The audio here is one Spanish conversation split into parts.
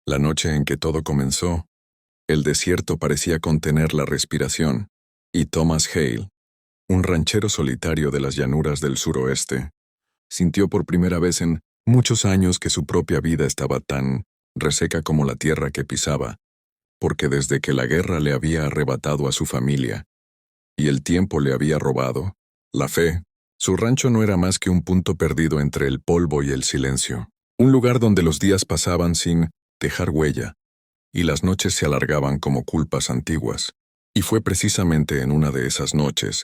La noche en que todo comenzó, el desierto parecía contener la respiración, y Thomas Hale, un ranchero solitario de las llanuras del suroeste, sintió por primera vez en muchos años que su propia vida estaba tan reseca como la tierra que pisaba, porque desde que la guerra le había arrebatado a su familia, y el tiempo le había robado la fe, su rancho no era más que un punto perdido entre el polvo y el silencio, un lugar donde los días pasaban sin dejar huella, y las noches se alargaban como culpas antiguas. Y fue precisamente en una de esas noches,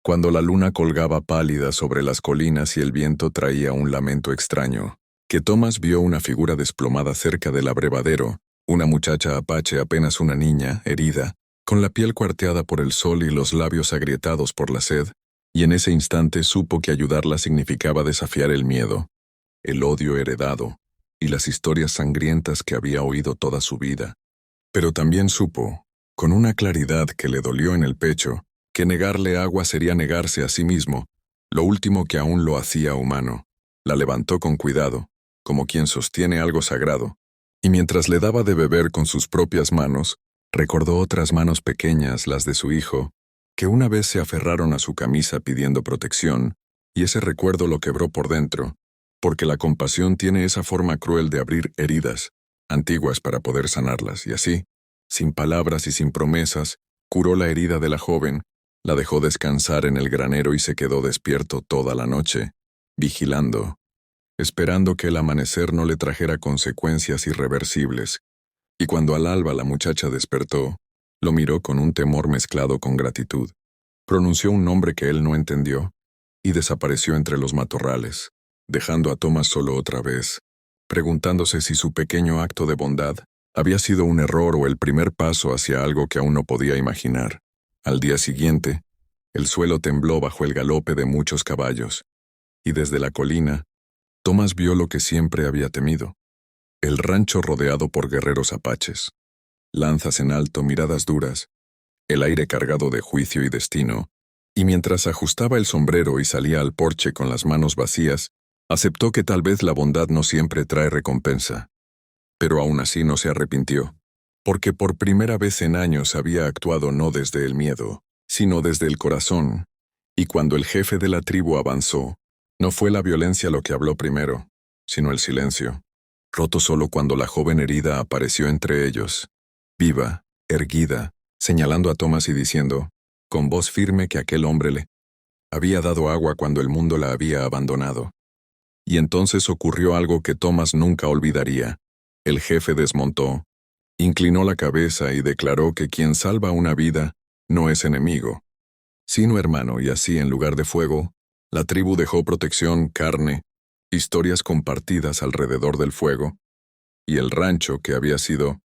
cuando la luna colgaba pálida sobre las colinas y el viento traía un lamento extraño, que Thomas vio una figura desplomada cerca del abrevadero, una muchacha apache, apenas una niña, herida, con la piel cuarteada por el sol y los labios agrietados por la sed, y en ese instante supo que ayudarla significaba desafiar el miedo, el odio heredado, y las historias sangrientas que había oído toda su vida. Pero también supo, con una claridad que le dolió en el pecho, que negarle agua sería negarse a sí mismo, lo último que aún lo hacía humano. La levantó con cuidado, como quien sostiene algo sagrado, y mientras le daba de beber con sus propias manos, recordó otras manos pequeñas, las de su hijo, que una vez se aferraron a su camisa pidiendo protección, y ese recuerdo lo quebró por dentro, porque la compasión tiene esa forma cruel de abrir heridas, antiguas para poder sanarlas, y así, sin palabras y sin promesas, curó la herida de la joven, la dejó descansar en el granero y se quedó despierto toda la noche, vigilando, esperando que el amanecer no le trajera consecuencias irreversibles. Y cuando al alba la muchacha despertó, lo miró con un temor mezclado con gratitud. Pronunció un nombre que él no entendió, y desapareció entre los matorrales, dejando a Thomas solo otra vez, preguntándose si su pequeño acto de bondad había sido un error o el primer paso hacia algo que aún no podía imaginar. Al día siguiente, el suelo tembló bajo el galope de muchos caballos, y desde la colina, Thomas vio lo que siempre había temido: el rancho rodeado por guerreros apaches. Lanzas en alto, miradas duras, el aire cargado de juicio y destino, y mientras ajustaba el sombrero y salía al porche con las manos vacías, aceptó que tal vez la bondad no siempre trae recompensa. Pero aún así no se arrepintió, porque por primera vez en años había actuado no desde el miedo, sino desde el corazón, y cuando el jefe de la tribu avanzó, no fue la violencia lo que habló primero, sino el silencio, roto solo cuando la joven herida apareció entre ellos, viva, erguida, señalando a Thomas y diciendo, con voz firme, que aquel hombre le había dado agua cuando el mundo la había abandonado. Y entonces ocurrió algo que Thomas nunca olvidaría. El jefe desmontó, inclinó la cabeza y declaró que quien salva una vida no es enemigo, sino hermano, y así, en lugar de fuego, la tribu dejó protección, carne, historias compartidas alrededor del fuego, y el rancho, que había sido